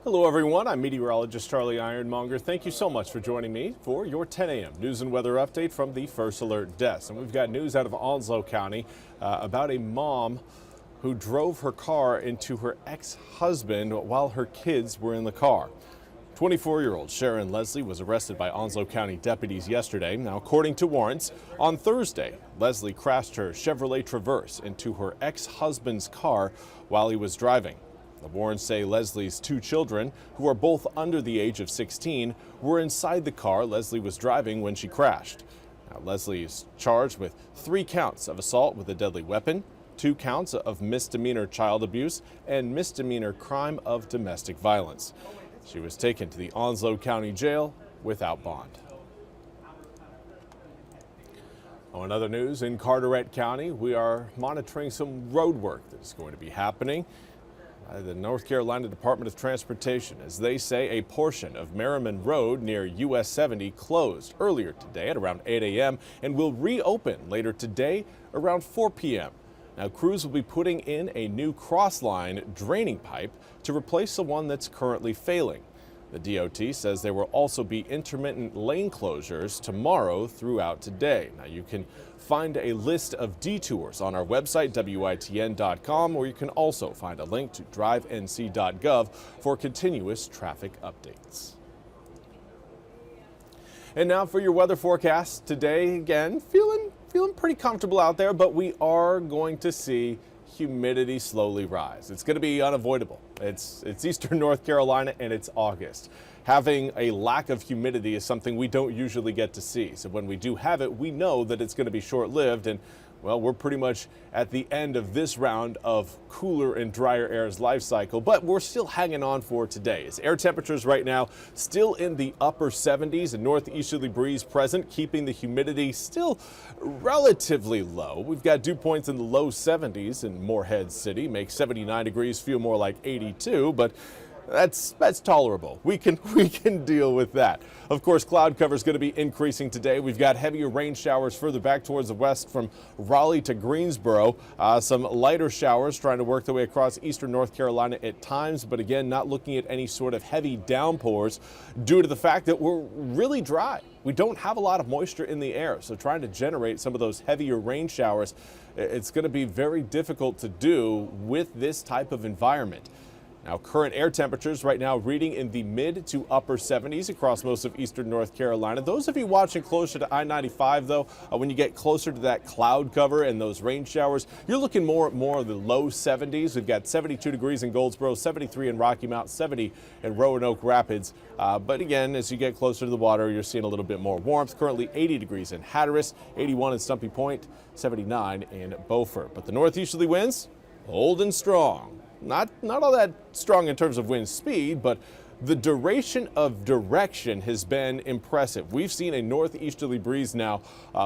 Hello everyone, I'm meteorologist Charlie Ironmonger. Thank you so much for joining me for your 10 a.m. news and weather update from the First Alert Desk. And we've got news out of Onslow County about a mom who drove her car into her ex-husband while her kids were in the car. 24-year-old Sharon Leslie was arrested by Onslow County deputies yesterday. Now, according to warrants, on Thursday, Leslie crashed her Chevrolet Traverse into her ex-husband's car while he was driving. The warrants say Leslie's two children, who are both under the age of 16, were inside the car Leslie was driving when she crashed. Now, Leslie is charged with 3 counts of assault with a deadly weapon, 2 counts of misdemeanor child abuse, and misdemeanor crime of domestic violence. She was taken to the Onslow County Jail without bond. In other news, in Carteret County, we are monitoring some road work that is going to be happening. The North Carolina Department of Transportation, as they say, a portion of Merriman Road near US 70 closed earlier today at around 8 a.m. and will reopen later today around 4 p.m. Now, crews will be putting in a new cross-line draining pipe to replace the one that's currently failing. The DOT says there will also be intermittent lane closures tomorrow throughout today. Now, you can find a list of detours on our website, WITN.com, or you can also find a link to drivenc.gov for continuous traffic updates. And now for your weather forecast today. Again, feeling pretty comfortable out there, but we are going to see humidity slowly rise. It's going to be unavoidable. It's eastern North Carolina and it's August. Having a lack of humidity is something we don't usually get to see. So when we do have it, we know that it's going to be short-lived, and well, we're pretty much at the end of this round of cooler and drier air's life cycle, but we're still hanging on for today. As air temperatures right now still in the upper 70s, a northeasterly breeze present, keeping the humidity still relatively low. We've got dew points in the low 70s in Morehead City, make 79 degrees feel more like 82, but that's tolerable. We can deal with that. Of course, cloud cover is going to be increasing today. We've got heavier rain showers further back towards the west from Raleigh to Greensboro. Some lighter showers trying to work their way across eastern North Carolina at times, but again, not looking at any sort of heavy downpours due to the fact that we're really dry. We don't have a lot of moisture in the air, so trying to generate some of those heavier rain showers, it's going to be very difficult to do with this type of environment. Now, current air temperatures right now reading in the mid to upper 70s across most of eastern North Carolina. Those of you watching closer to I-95, though, when you get closer to that cloud cover and those rain showers, you're looking more of the low 70s. We've got 72 degrees in Goldsboro, 73 in Rocky Mount, 70 in Roanoke Rapids. But again, as you get closer to the water, you're seeing a little bit more warmth. Currently 80 degrees in Hatteras, 81 in Stumpy Point, 79 in Beaufort. But the northeasterly winds holding strong. Not all that strong in terms of wind speed, but the duration of direction has been impressive. We've seen a northeasterly breeze now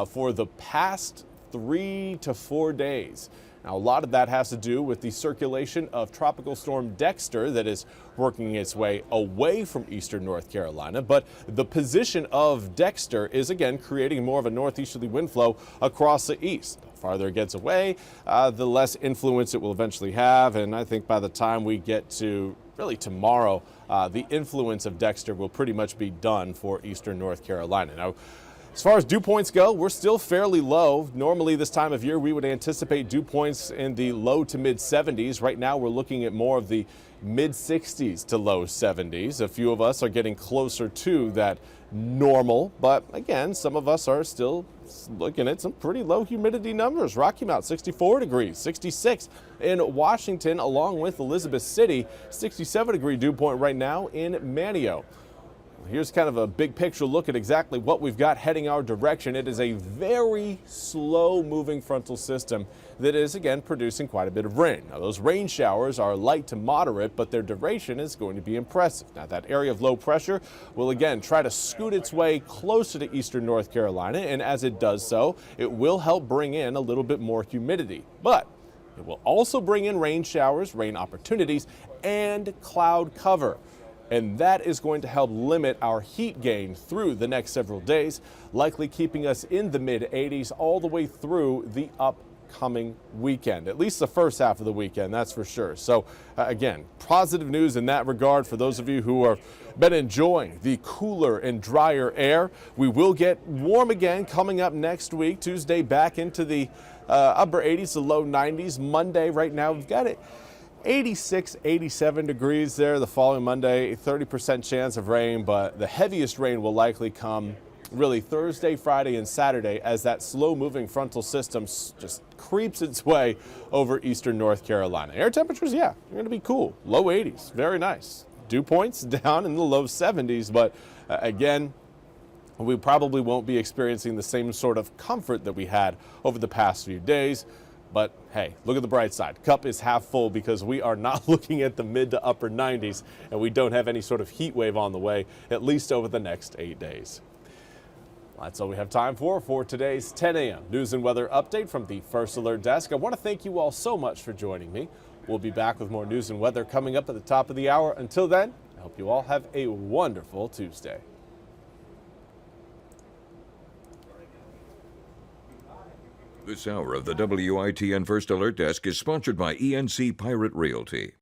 for the past 3 to 4 days. Now, a lot of that has to do with the circulation of Tropical Storm Dexter that is working its way away from eastern North Carolina, but the position of Dexter is again creating more of a northeasterly wind flow across the east. The farther it gets away, the less influence it will eventually have, and I think by the time we get to really tomorrow, the influence of Dexter will pretty much be done for eastern North Carolina. Now, as far as dew points go, we're still fairly low. Normally this time of year, we would anticipate dew points in the low to mid 70s. Right now, we're looking at more of the mid 60s to low 70s. A few of us are getting closer to that normal, but again, some of us are still looking at some pretty low humidity numbers. Rocky Mount, 64 degrees, 66 in Washington, along with Elizabeth City, 67-degree dew point right now in Manteo. Here's kind of a big picture look at exactly what we've got heading our direction. It is a very slow moving frontal system that is again producing quite a bit of rain. Now, those rain showers are light to moderate, but their duration is going to be impressive. Now, that area of low pressure will again try to scoot its way closer to eastern North Carolina, and as it does so, it will help bring in a little bit more humidity. But it will also bring in rain showers, rain opportunities, and cloud cover. And that is going to help limit our heat gain through the next several days, likely keeping us in the mid 80s all the way through the coming weekend, at least the first half of the weekend, that's for sure. So again, positive news in that regard for those of you who have been enjoying the cooler and drier air. We will get warm again coming up next week. Tuesday back into the upper 80s to low 90s. Monday right now we've got it 86, 87 degrees there. The following Monday, 30% chance of rain, but the heaviest rain will likely come really Thursday, Friday, and Saturday as that slow-moving frontal system just creeps its way over eastern North Carolina. Air temperatures, yeah, they're going to be cool. Low 80s, very nice. Dew points down in the low 70s, but again, we probably won't be experiencing the same sort of comfort that we had over the past few days. But hey, look at the bright side. Cup is half full because we are not looking at the mid to upper 90s, and we don't have any sort of heat wave on the way, at least over the next 8 days. That's all we have time for today's 10 a.m. news and weather update from the First Alert Desk. I want to thank you all so much for joining me. We'll be back with more news and weather coming up at the top of the hour. Until then, I hope you all have a wonderful Tuesday. This hour of the WITN First Alert Desk is sponsored by ENC Pirate Realty.